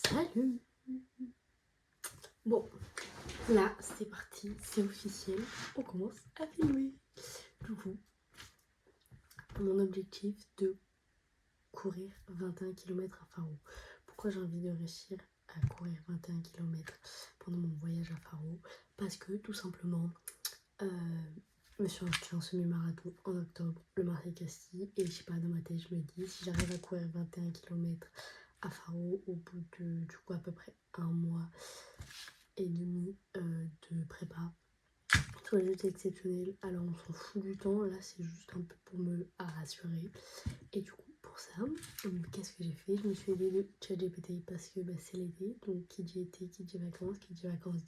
Salut. Bon, là c'est parti, c'est officiel, on commence à filmer. Du coup, mon objectif de courir 21 km à Faro. Pourquoi j'ai envie de réussir à courir 21 km pendant mon voyage à Faro? Parce que tout simplement, je me suis inscrite en semi-marathon en octobre, le Marseille-Castille, et je sais pas, dans ma tête je me dis, si j'arrive à courir 21 km à Faro au bout de du coup à peu près un mois et demi de prépa, soit juste exceptionnel. Alors on s'en fout du temps, là c'est juste un peu pour me rassurer. Et du coup pour ça, qu'est-ce que j'ai fait? Je me suis aidée de ChatGPT parce que c'est l'été, donc qui dit été, qui dit vacances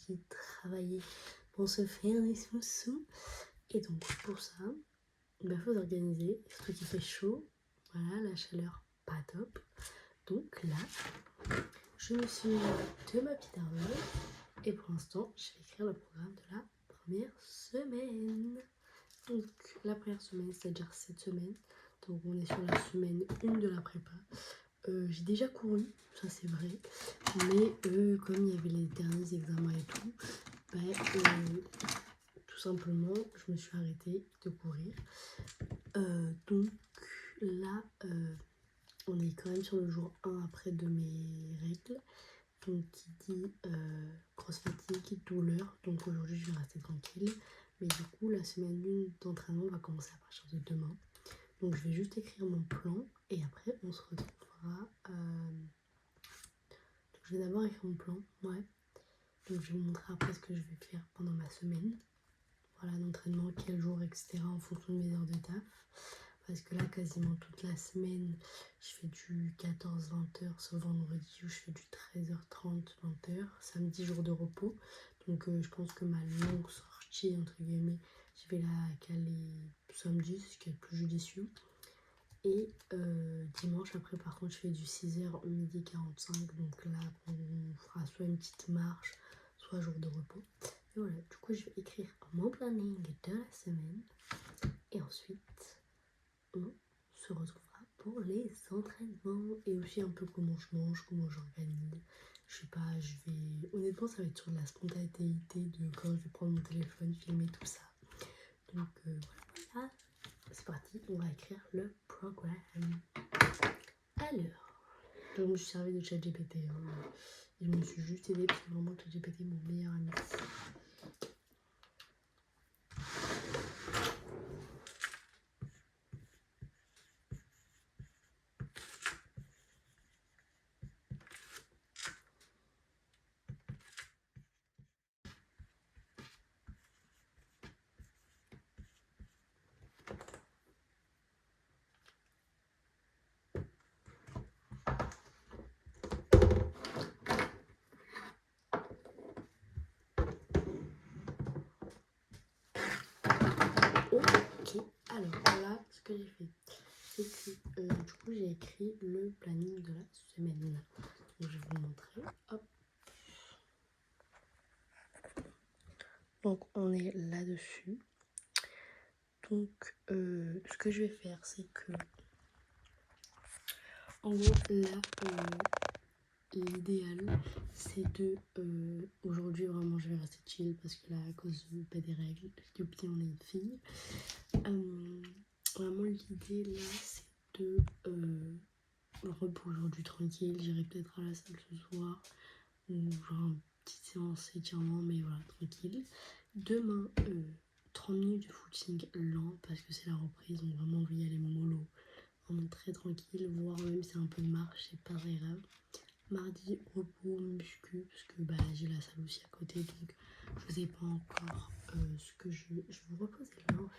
dit travailler pour se faire des sous. Et donc pour ça, faut s'organiser, surtout qu'il fait chaud, voilà, la chaleur pas top. Donc là, je me suis mis de ma petite armure et pour l'instant, je vais écrire le programme de la première semaine. Donc la première semaine, c'est-à-dire cette semaine. Donc on est sur la semaine 1 de la prépa. J'ai déjà couru, ça c'est vrai. Mais comme il y avait les derniers examens et tout, tout simplement, je me suis arrêtée de courir. Donc là, on est quand même sur le jour 1 après de mes règles. Donc qui dit grosse fatigue, douleur. Donc aujourd'hui je vais rester tranquille. Mais du coup la semaine 1 d'entraînement va commencer à partir de demain. Donc je vais juste écrire mon plan et après on se retrouvera. Donc je vais d'abord écrire mon plan, ouais. Donc je vais vous montrer après ce que je vais faire pendant ma semaine. Voilà, l'entraînement, quel jour, etc. en fonction de mes heures de taf. Parce que là, quasiment toute la semaine, je fais du 14-20h, sauf vendredi où je fais du 13h30, 20h. Samedi, jour de repos. Donc je pense que ma longue sortie, entre guillemets, je vais la caler samedi, ce qui est le plus judicieux. Et dimanche, après, par contre, je fais du 6h, midi 45. Donc là, on fera soit une petite marche, soit jour de repos. Et voilà, du coup, je vais écrire mon planning de la semaine. Et ensuite, on se retrouvera pour les entraînements et aussi un peu comment je mange, comment j'organise. Je sais pas, honnêtement, ça va être sur de la spontanéité de quand je vais prendre mon téléphone, filmer tout ça. Donc voilà, c'est parti, on va écrire le programme. Alors, je me suis servi de ChatGPT. Je me suis juste aidée parce que vraiment ChatGPT est mon meilleur ami. Ok, alors là, ce que j'ai fait, c'est que du coup j'ai écrit le planning de la semaine. Donc je vais vous montrer. Hop. Donc on est là-dessus. Donc ce que je vais faire, c'est que en gros là, l'idéal c'est de aujourd'hui vraiment je vais rester chill parce que là à cause des règles, depuis on est une fille. Vraiment l'idée là c'est de repos aujourd'hui tranquille, j'irai peut-être à la salle ce soir ou genre une petite séance étirement, mais voilà, tranquille. Demain 30 minutes de footing lent parce que c'est la reprise, donc vraiment on va y aller mollo, vraiment très tranquille, voire même c'est un peu de marche, c'est pas très grave. Mardi repos muscu parce que j'ai la salle aussi à côté, donc je sais pas encore ce que je vais vous reposer là en fait.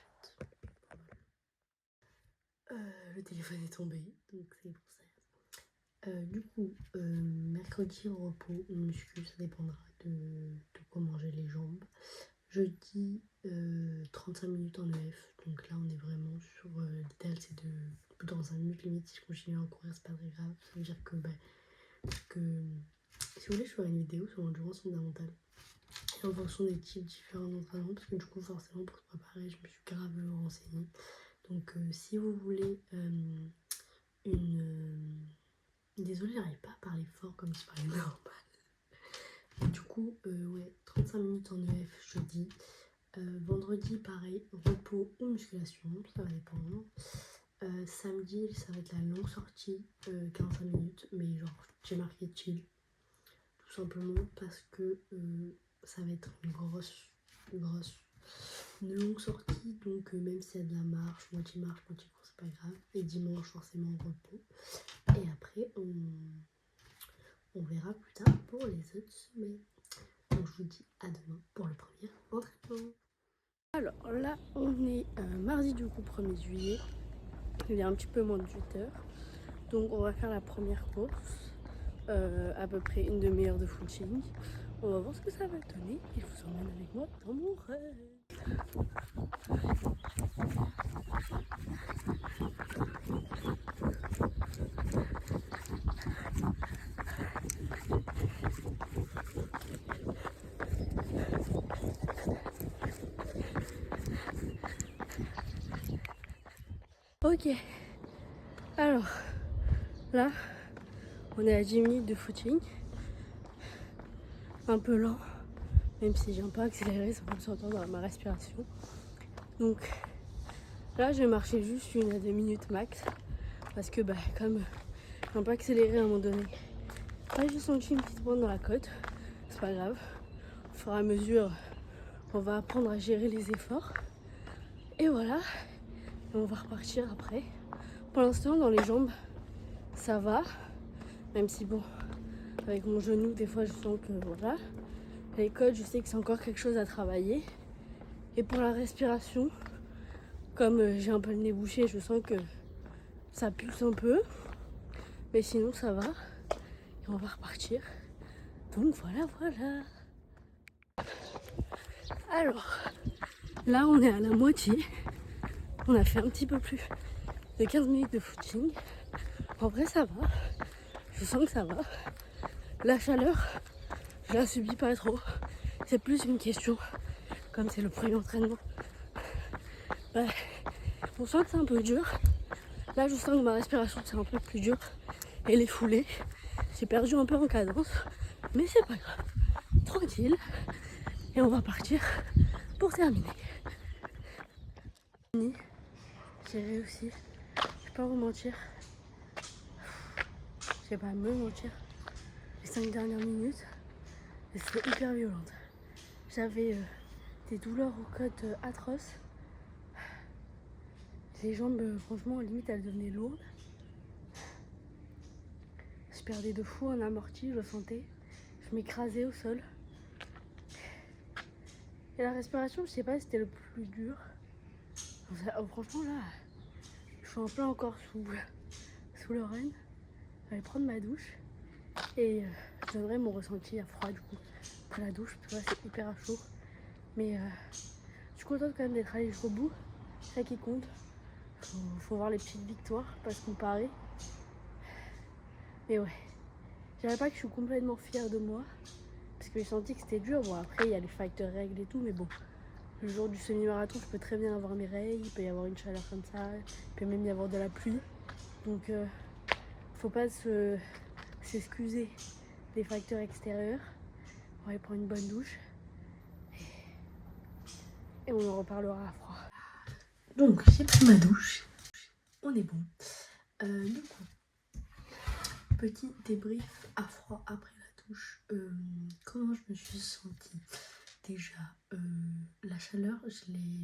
Le téléphone est tombé, donc c'est pour ça. Du coup, mercredi repos muscu, ça dépendra de comment j'ai les jambes. Jeudi, 35 minutes en EF, donc là on est vraiment sur l'idéal, c'est de dans un minute limite. Si je continue à en courir, c'est pas très grave. Ça veut dire que si vous voulez, je ferai une vidéo sur l'endurance fondamentale et en fonction des types différents d'entraînement, parce que du coup, forcément, pour se préparer, je me suis grave renseignée. Donc, si vous voulez une Désolée, j'arrive pas à parler fort comme je parlais normal. Du coup, ouais, 35 minutes en EF jeudi. Vendredi, pareil, repos ou musculation, ça va dépendre. Samedi, ça va être la longue sortie, 45 minutes, mais genre j'ai marqué chill. Tout simplement parce que ça va être une longue sortie, donc même s'il y a de la marche, moitié course, c'est pas grave. Et dimanche, forcément, repos. Et après, on verra plus tard pour les autres semaines. Donc je vous dis à demain pour le premier entraînement. Alors là, on est mardi du coup 1er juillet. Il est un petit peu moins de 8h. Donc on va faire la première course. À peu près une demi-heure de footing. On va voir ce que ça va donner. Et je vous emmène avec moi dans mon rêve. Ok. Alors, là, on est à 10 minutes de footing. Un peu lent. Même si j'ai un peu accéléré, ça peut s'entendre dans ma respiration. Donc là, je vais marcher juste 1 à 2 minutes max. Parce que comme j'ai un peu accéléré à un moment donné, là j'ai senti une petite bande dans la côte. C'est pas grave. Au fur et à mesure, on va apprendre à gérer les efforts. Et voilà. Et on va repartir après. Pour l'instant, dans les jambes, ça va. Même si bon, avec mon genou, des fois je sens que voilà. Les côtes, je sais que c'est encore quelque chose à travailler. Et pour la respiration, comme j'ai un peu le nez bouché, je sens que ça pulse un peu. Mais sinon, ça va. Et on va repartir. Donc voilà. Alors, là, on est à la moitié. On a fait un petit peu plus de 15 minutes de footing. En vrai, ça va. Je sens que ça va. La chaleur, je la subis pas trop. C'est plus une question, comme c'est le premier entraînement. On sent que c'est un peu dur. Là, je sens que ma respiration, c'est un peu plus dur. Et les foulées, j'ai perdu un peu en cadence. Mais c'est pas grave. Tranquille. Et on va partir pour terminer. J'ai réussi. Je vais pas vous mentir. Je vais pas me mentir. Les 5 dernières minutes, c'était hyper violente. J'avais des douleurs aux côtes atroces. Les jambes, franchement, limite, elles devenaient lourdes. Je perdais de fou en amorti, je le sentais. Je m'écrasais au sol. Et la respiration, je sais pas si c'était le plus dur. Franchement, là, je suis un peu encore sous le run. Je vais aller prendre ma douche. Et je donnerai mon ressenti à froid, du coup, après la douche. Parce que là, c'est hyper à chaud. Mais je suis contente quand même d'être allée jusqu'au bout. C'est ça qui compte. Faut voir les petites victoires, pas se comparer. Mais ouais, je dirais pas que je suis complètement fière de moi. Parce que j'ai senti que c'était dur. Bon, après, il y a les facteurs règles et tout. Mais bon, le jour du semi-marathon, je peux très bien avoir mes règles. Il peut y avoir une chaleur comme ça. Il peut même y avoir de la pluie. Donc, faut pas s'excuser des facteurs extérieurs. On va aller prendre une bonne douche. Et on en reparlera à froid. Donc, j'ai pris ma douche. On est bon. Du coup, petit débrief à froid après la douche. Comment je me suis sentie? Déjà, la chaleur,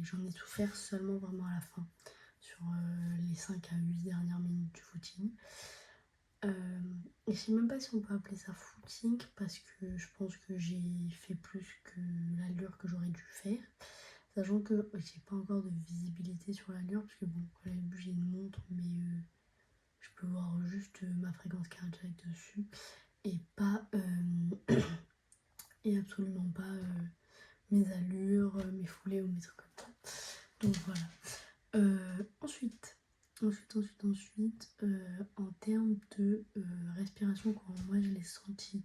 j'en ai souffert seulement vraiment à la fin, sur les 5 à 8 dernières minutes du footing. Et je sais même pas si on peut appeler ça footing, parce que je pense que j'ai fait plus que l'allure que j'aurais dû faire. Sachant que j'ai pas encore de visibilité sur l'allure, parce que bon, quand j'avais vu, j'ai une montre, mais je peux voir juste ma fréquence cardiaque dessus, et pas et absolument pas mes allures, mes foulées ou mes trucs comme ça. Donc voilà. Ensuite, en termes de respiration, quand moi je l'ai senti,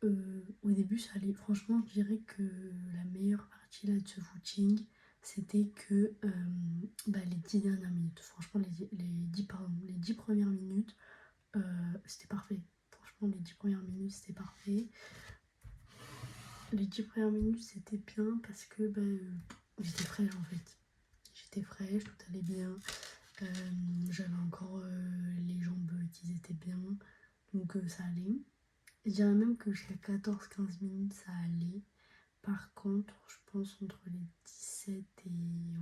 au début ça allait. Franchement, je dirais que la meilleure partie là de ce footing, c'était que les 10 dernières minutes. Franchement, les 10 premières minutes, C'était parfait. Franchement, les 10 premières minutes, c'était parfait. Les 10 premières minutes, c'était bien parce que j'étais fraîche en fait. J'étais fraîche, tout allait bien. J'avais encore les jambes qui étaient bien. Donc ça allait. Je dirais même que jusqu'à 14-15 minutes, ça allait. Par contre, je pense entre les 17 et...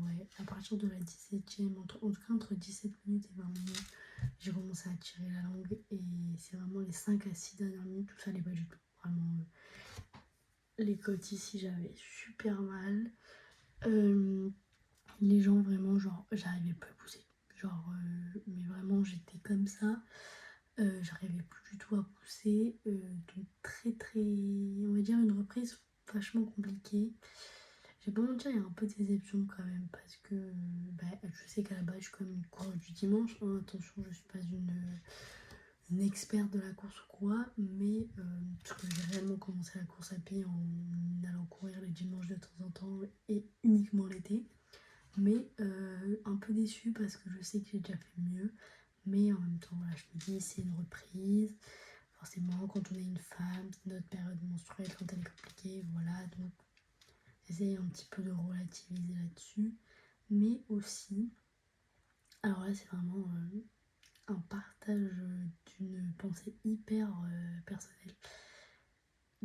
Ouais, à partir de la 17e, en tout cas entre 17 minutes et 20 minutes, j'ai commencé à tirer la langue. Et c'est vraiment les 5 à 6 dernières minutes où ça allait pas du tout. Vraiment, les côtes ici, j'avais super mal. Les gens, vraiment, genre, j'arrivais plus à pousser. Genre, mais vraiment, j'étais comme ça. J'arrivais plus du tout à pousser. Donc, on va dire, une reprise vachement compliquée. Je vais pas mentir, il y a un peu de déception quand même. Parce que je sais qu'à la base, je suis comme une coureuse du dimanche. Hein, attention, je suis pas une experte de la course ou quoi. Mais parce que j'ai réellement commencé la course à pied en allant courir les dimanches de temps en temps et uniquement l'été. Mais un peu déçue parce que je sais que j'ai déjà fait mieux. Mais en même temps, voilà, je me dis, c'est une reprise. Forcément, quand on est une femme, c'est notre période menstruelle, quand elle est compliquée, voilà. Donc, j'essaie un petit peu de relativiser là-dessus. Mais aussi, alors là, c'est vraiment un partage d'une pensée hyper personnelle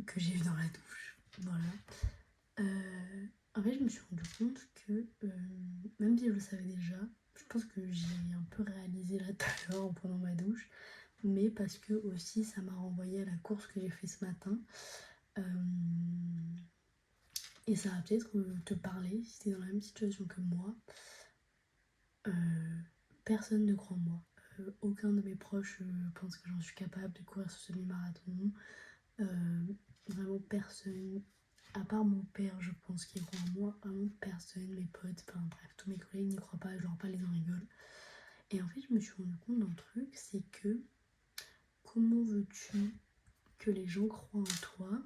que j'ai eue dans la douche. Voilà. En fait, je me suis rendu compte que, même si je le savais déjà, je pense que j'ai un peu réalisé là tout à l'heure en prenant ma douche, mais parce que aussi ça m'a renvoyé à la course que j'ai fait ce matin. Euh, et ça va peut-être te parler si t'es dans la même situation que moi. Personne ne croit en moi. Aucun de mes proches pense que j'en suis capable de courir ce semi-marathon. Vraiment personne, à part mon père, je pense qu'il croit en moi. Vraiment personne, mes potes, enfin bref, tous mes collègues n'y croient pas, je leur parle, les en rigolent. Et en fait, je me suis rendu compte d'un truc, c'est que comment veux-tu que les gens croient en toi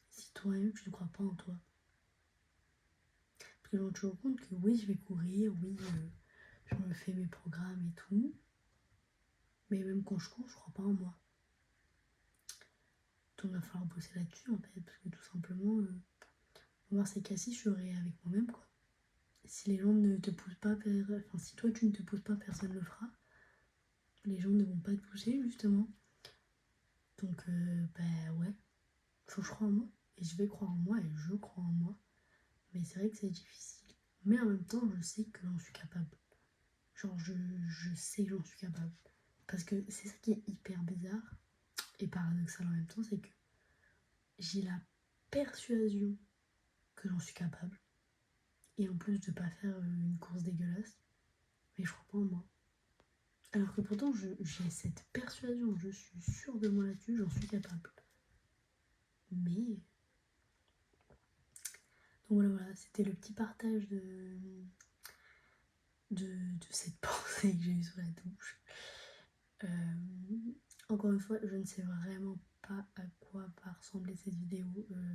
si toi-même tu ne crois pas en toi? Parce que je me rends toujours compte que oui, je vais courir, oui, je me fais mes programmes et tout, mais même quand je cours, je crois pas en moi. Donc il va falloir bosser là-dessus en fait, parce que tout simplement, voir ces cas-ci, je serai avec moi-même quoi. Si les gens ne te poussent pas vers... Enfin, si toi tu ne te pousses pas, personne ne le fera. Les gens ne vont pas te pousser justement. Donc ouais, faut que je croie en moi. Et je vais croire en moi et je crois en moi. Mais c'est vrai que c'est difficile. Mais en même temps, je sais que j'en suis capable. Genre, je sais que j'en suis capable. Parce que c'est ça qui est hyper bizarre et paradoxal en même temps, c'est que j'ai la persuasion que j'en suis capable. Et en plus de pas faire une course dégueulasse, mais je crois pas en moi. Alors que pourtant, j'ai cette persuasion, je suis sûre de moi là-dessus, j'en suis capable. Mais... Donc voilà, c'était le petit partage de cette pensée que j'ai eue sous la douche. Encore une fois, je ne sais vraiment pas à quoi va ressembler cette vidéo.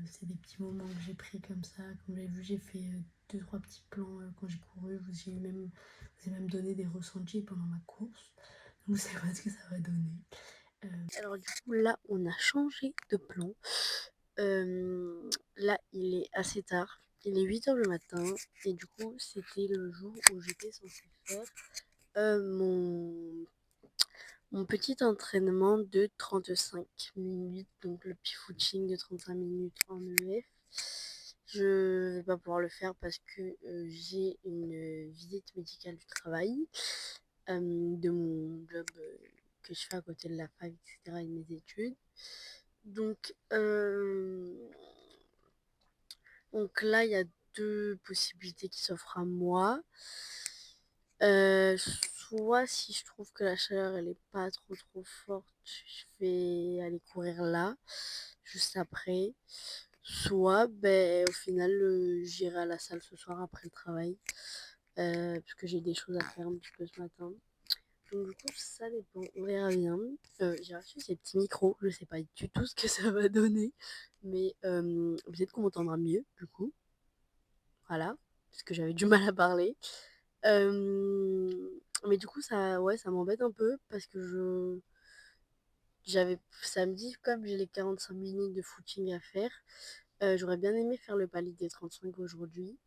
C'est des petits moments que j'ai pris comme ça. Comme vous l'avez vu, j'ai fait 2-3 petits plans quand j'ai couru. Vous ai même donné des ressentis pendant ma course. Donc vous savez pas ce que ça va donner. Alors du coup, là, on a changé de plan. Là, il est assez tard. Il est 8h le matin. Et du coup, c'était le jour où j'étais censée faire mon petit entraînement de 35 minutes, donc le petit footing de 35 minutes en EF. Je vais pas pouvoir le faire parce que j'ai une visite médicale du travail, de mon job que je fais à côté de la fac, etc. et de mes études. Donc, là, il y a deux possibilités qui s'offrent à moi. Soit si je trouve que la chaleur elle est pas trop forte, je vais aller courir là, juste après. Soit au final j'irai à la salle ce soir après le travail, parce que j'ai des choses à faire un petit peu ce matin. Donc du coup ça dépend, on verra bien. J'ai reçu ces petits micros, je sais pas du tout ce que ça va donner, mais peut-être qu'on m'entendra mieux du coup. Voilà, parce que j'avais du mal à parler. Mais du coup, ça, ouais, ça m'embête un peu parce que samedi, comme j'ai les 45 minutes de footing à faire, j'aurais bien aimé faire le palier des 35 aujourd'hui,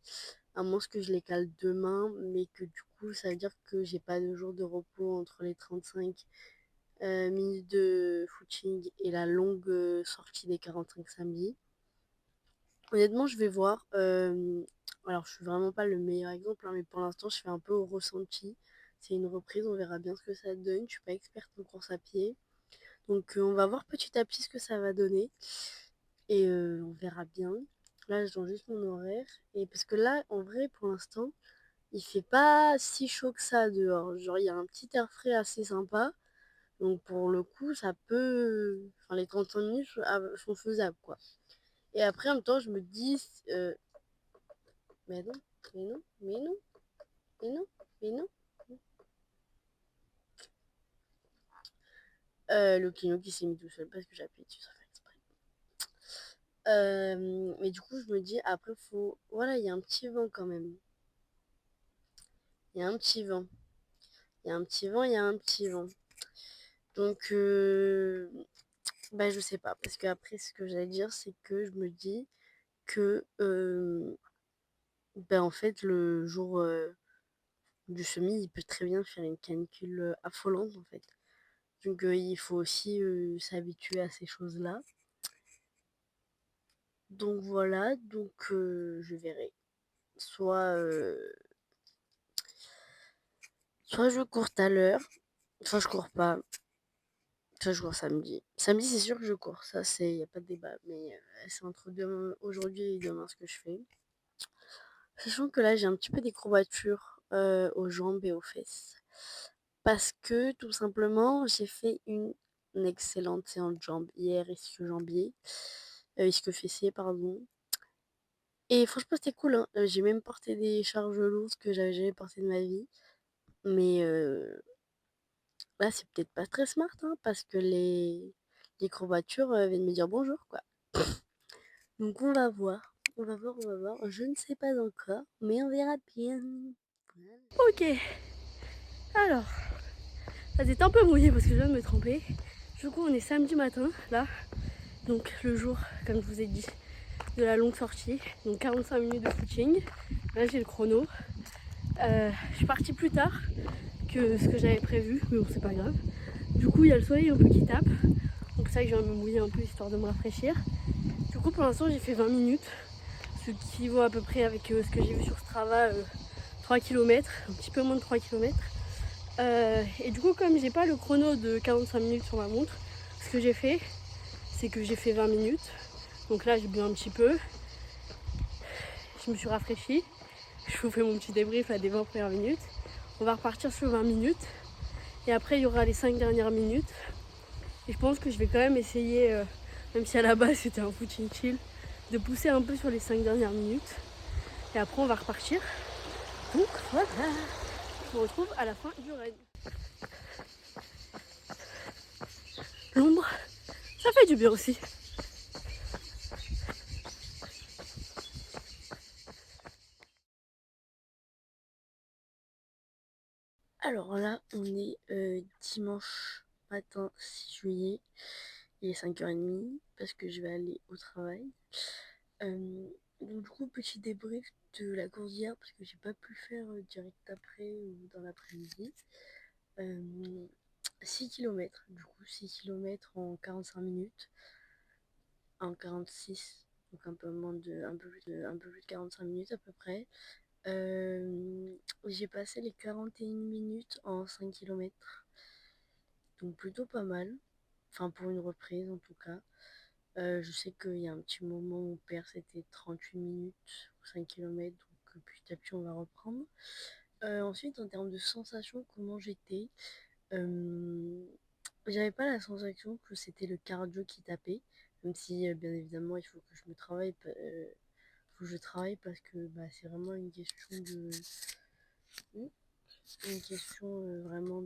à moins que je les cale demain, mais que du coup, ça veut dire que j'ai pas de jour de repos entre les 35 minutes de footing et la longue sortie des 45 samedi. Honnêtement, je vais voir. Alors, je suis vraiment pas le meilleur exemple, hein, mais pour l'instant, je fais un peu au ressenti. C'est une reprise, on verra bien ce que ça donne. Je suis pas experte en course à pied. Donc, on va voir petit à petit ce que ça va donner. Et on verra bien. Là, je donne juste mon horaire. Et parce que là, en vrai, pour l'instant, il fait pas si chaud que ça dehors. Genre, il y a un petit air frais assez sympa. Donc, pour le coup, ça peut. Enfin, les 35 minutes sont faisables, quoi. Et après, en même temps, je me dis. Mais non, mais non, mais non, mais non, mais non. Le client qui s'est mis tout seul parce que j'ai appuyé dessus sans faire exprès. Mais du coup, je me dis, après, faut. Voilà, il y a un petit vent quand même. Il y a un petit vent. Il y a un petit vent, il y a un petit vent. Donc, bah, je sais pas. Parce qu'après, ce que j'allais dire, c'est que je me dis que, ben, en fait, le jour du semi, il peut très bien faire une canicule affolante, en fait. Donc, il faut aussi s'habituer à ces choses-là. Donc voilà, donc je verrai. Soit, soit je cours tout à l'heure, soit je cours pas, soit je cours samedi. Samedi, c'est sûr que je cours, ça, c'est, y a pas de débat. Mais c'est entre demain, aujourd'hui et demain ce que je fais. Sachant que là, j'ai un petit peu des courbatures aux jambes et aux fesses. Parce que tout simplement, j'ai fait une excellente séance de jambes hier, ischio-jambier, ischio-fessier, pardon. Et franchement, c'était cool, hein. J'ai même porté des charges lourdes que j'avais jamais portées de ma vie. Mais là, c'est peut-être pas très smart, hein, parce que les courbatures viennent me dire bonjour, quoi. Donc on va voir. On va voir, on va voir. Je ne sais pas encore, mais on verra bien. Voilà. Ok, alors, ça s'est un peu mouillé parce que je viens de me tremper. Du coup, on est samedi matin, là. Donc le jour, comme je vous ai dit, de la longue sortie. Donc 45 minutes de footing. Là, j'ai le chrono. Je suis partie plus tard que ce que j'avais prévu, mais bon, c'est pas grave. Du coup, il y a le soleil un peu qui tape. Donc c'est ça que je viens de me mouiller un peu histoire de me rafraîchir. Du coup, pour l'instant, j'ai fait 20 minutes. Ce qui vaut à peu près avec ce que j'ai vu sur Strava, 3 km, un petit peu moins de 3 km. Et du coup, comme j'ai pas le chrono de 45 minutes sur ma montre, ce que j'ai fait, c'est que j'ai fait 20 minutes. Donc là, j'ai bu un petit peu. Je me suis rafraîchie. Je vous fais mon petit débrief à des 20 premières minutes. On va repartir sur 20 minutes. Et après, il y aura les 5 dernières minutes. Et je pense que je vais quand même essayer, même si à la base c'était un footing chill, de pousser un peu sur les 5 dernières minutes. Et après, on va repartir. Donc voilà, je vous retrouve à la fin du raid. L'ombre, ça fait du bien aussi. Alors là, on est dimanche matin 6 juillet. Il est 5h30 parce que je vais aller au travail. Donc du coup, petit débrief de la course d'hier parce que j'ai pas pu le faire direct après ou dans l'après-midi. 6 km, du coup 6 km en 45 minutes, en 46, donc un peu moins de, un peu plus de 45 minutes à peu près. J'ai passé les 41 minutes en 5 km, donc plutôt pas mal, enfin pour une reprise en tout cas. Je sais qu'il y a un petit moment, mon père c'était 38 minutes pour 5 km, donc petit à petit on va reprendre. Ensuite, en termes de sensation, comment j'étais, j'avais pas la sensation que c'était le cardio qui tapait, même si bien évidemment il faut que je me travaille, faut que je travaille parce que bah, c'est vraiment une question vraiment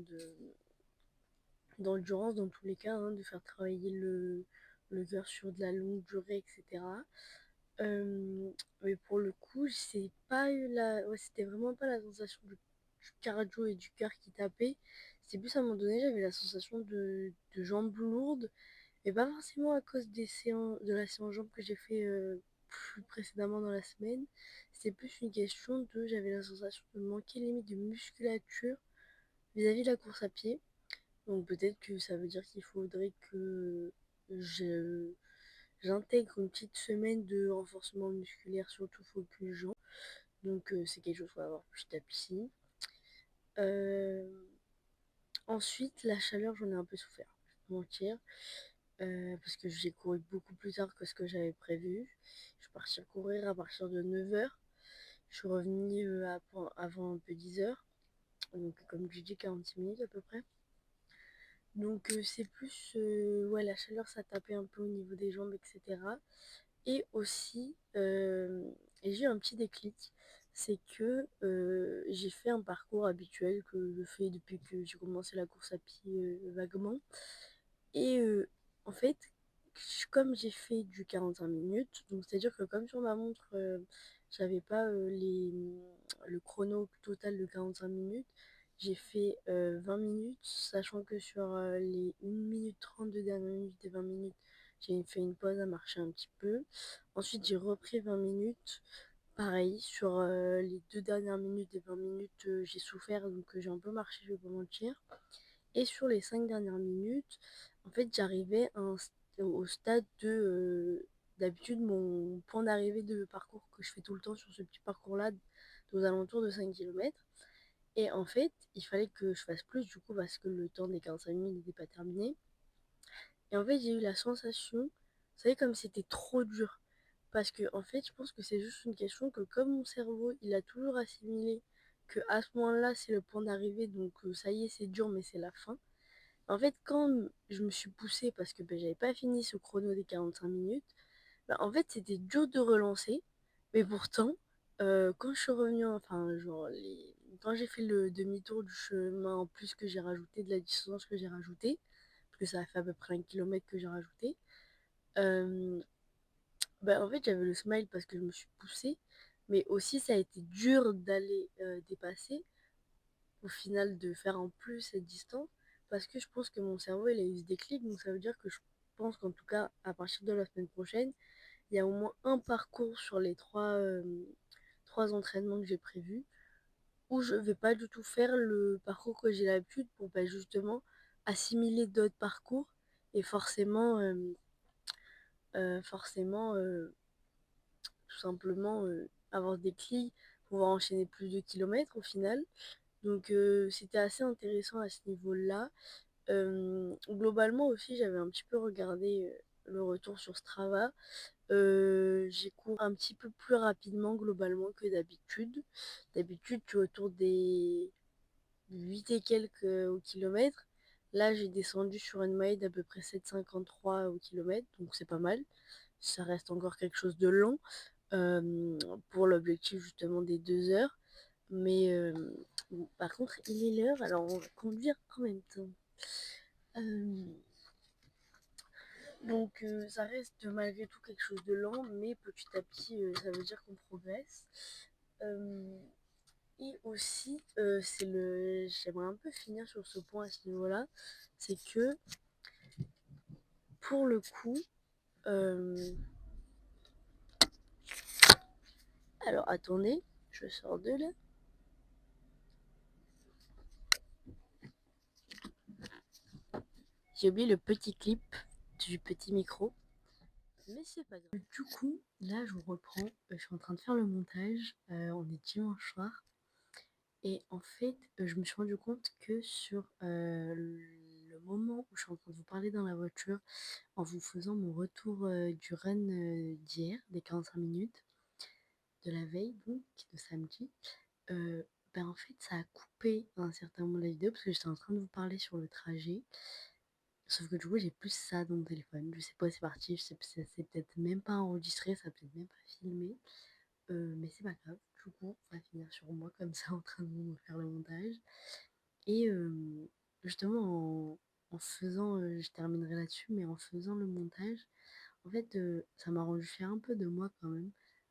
d'endurance dans tous les cas, hein, de faire travailler le cœur sur de la longue durée, etc. Mais pour le coup, c'est pas eu la, ouais, c'était vraiment pas la sensation du cardio et du cœur qui tapait. C'est plus à un moment donné, j'avais la sensation de jambes lourdes, mais pas forcément à cause de la séance jambes que j'ai fait plus précédemment dans la semaine. C'est plus une question de, j'avais la sensation de manquer limite de musculature vis-à-vis de la course à pied. Donc peut-être que ça veut dire qu'il faudrait que je j'intègre une petite semaine de renforcement musculaire, surtout focus jambes. Donc c'est quelque chose qu'on va voir petit à petit. Euh, Ensuite, la chaleur, j'en ai un peu souffert, je vais pas mentir. Parce que j'ai couru beaucoup plus tard que ce que j'avais prévu. Je suis partie courir à partir de 9h. Je suis revenue avant un peu 10h. Donc comme je dis, 46 minutes à peu près. Donc c'est plus, ouais, la chaleur, ça tapait un peu au niveau des jambes, etc. Et aussi, j'ai eu un petit déclic, c'est que j'ai fait un parcours habituel que je fais depuis que j'ai commencé la course à pied vaguement. Et en fait, comme j'ai fait du 45 minutes, donc c'est-à-dire que comme sur ma montre, j'avais pas le chrono total de 45 minutes, j'ai fait 20 minutes, sachant que sur les 1 minute 30 de dernière minute des 20 minutes, j'ai fait une pause à marcher un petit peu. Ensuite, j'ai repris 20 minutes. Pareil, sur les 2 dernières minutes des 20 minutes, j'ai souffert, donc j'ai un peu marché, je vais pas mentir. Et sur les 5 dernières minutes, en fait, j'arrivais au stade de. D'habitude, mon point d'arrivée de parcours que je fais tout le temps sur ce petit parcours-là, aux alentours de 5 km. Et en fait, il fallait que je fasse plus du coup parce que le temps des 45 minutes n'était pas terminé. Et en fait, j'ai eu la sensation, vous savez, comme c'était trop dur. Parce que en fait, je pense que c'est juste une question que comme mon cerveau, il a toujours assimilé que à ce moment-là, c'est le point d'arrivée, donc ça y est, c'est dur, mais c'est la fin. En fait, quand je me suis poussée parce que j'avais pas fini ce chrono des 45 minutes, en fait, c'était dur de relancer. Mais pourtant, quand je suis revenue, enfin, genre, quand j'ai fait le demi-tour du chemin en plus que j'ai rajouté, de la distance que j'ai rajouté, parce que ça a fait à peu près 1 kilomètre que j'ai rajouté, euh, en fait, j'avais le smile parce que je me suis poussée. Mais aussi, ça a été dur d'aller dépasser au final de faire en plus cette distance parce que je pense que mon cerveau il a eu ce déclic, donc ça veut dire que je pense qu'en tout cas à partir de la semaine prochaine il y a au moins un parcours sur les trois entraînements que j'ai prévus où je vais pas du tout faire le parcours que j'ai l'habitude pour justement assimiler d'autres parcours et forcément tout simplement avoir des clics, pouvoir enchaîner plus de kilomètres au final. Donc c'était assez intéressant à ce niveau-là. Globalement aussi, j'avais un petit peu regardé le retour sur Strava. J'ai couru un petit peu plus rapidement globalement que d'habitude. D'habitude, tu es autour des 8 et quelques au kilomètre. Là, j'ai descendu sur une moyenne d'à peu près 7,53 au kilomètre, donc c'est pas mal. Ça reste encore quelque chose de long pour l'objectif justement des 2 heures. Mais bon, par contre, il est l'heure, alors on va conduire en même temps. Euh, donc ça reste malgré tout quelque chose de lent, mais petit à petit, ça veut dire qu'on progresse. Euh, et aussi, j'aimerais un peu finir sur ce point à ce niveau-là, c'est que pour le coup, euh, alors attendez, je sors de là. J'ai oublié le petit clip du petit micro. Mais c'est pas grave. Du coup, là, je vous reprends. Je suis en train de faire le montage. On est dimanche soir. Et en fait, je me suis rendu compte que sur le moment où je suis en train de vous parler dans la voiture, en vous faisant mon retour du run d'hier, des 45 minutes, de la veille, donc, de samedi, euh, en fait, ça a coupé à un certain moment de la vidéo parce que j'étais en train de vous parler sur le trajet. Sauf que du coup, j'ai plus ça dans mon téléphone. Je sais pas, c'est parti. Je sais, c'est peut-être même pas enregistré, ça peut-être même pas filmé. Mais c'est pas grave. Du coup, on va finir sur moi comme ça en train de me faire le montage. Et justement, en faisant, je terminerai là-dessus, mais en faisant le montage, en fait, ça m'a rendu fière un peu de moi quand même.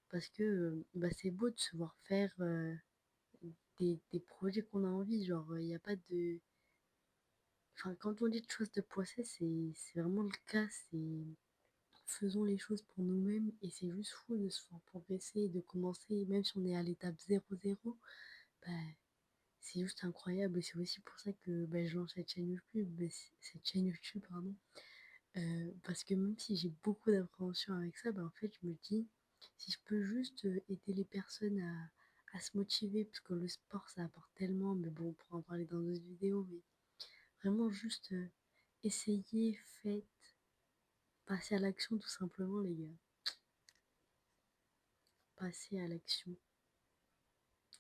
Parce que c'est beau de se voir faire des projets qu'on a envie. Genre, il n'y a pas de. Enfin, quand on dit de choses de poisson, c'est vraiment le cas. C'est faisons les choses pour nous-mêmes et c'est juste fou de se faire progresser et de commencer, même si on est à l'étape 0-0, bah, c'est juste incroyable. Et c'est aussi pour ça que bah, je lance cette chaîne YouTube, pardon. Parce que même si j'ai beaucoup d'appréhension avec ça, bah, en fait, je me dis, si je peux juste aider les personnes à se motiver, parce que le sport, ça apporte tellement, mais bon, on pourra en parler dans d'autres vidéos, mais vraiment juste essayer, faites, passer à l'action tout simplement, les gars. Passer à l'action.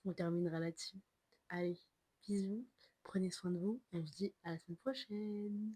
On terminera là-dessus. Allez, bisous, prenez soin de vous et on se dit à la semaine prochaine.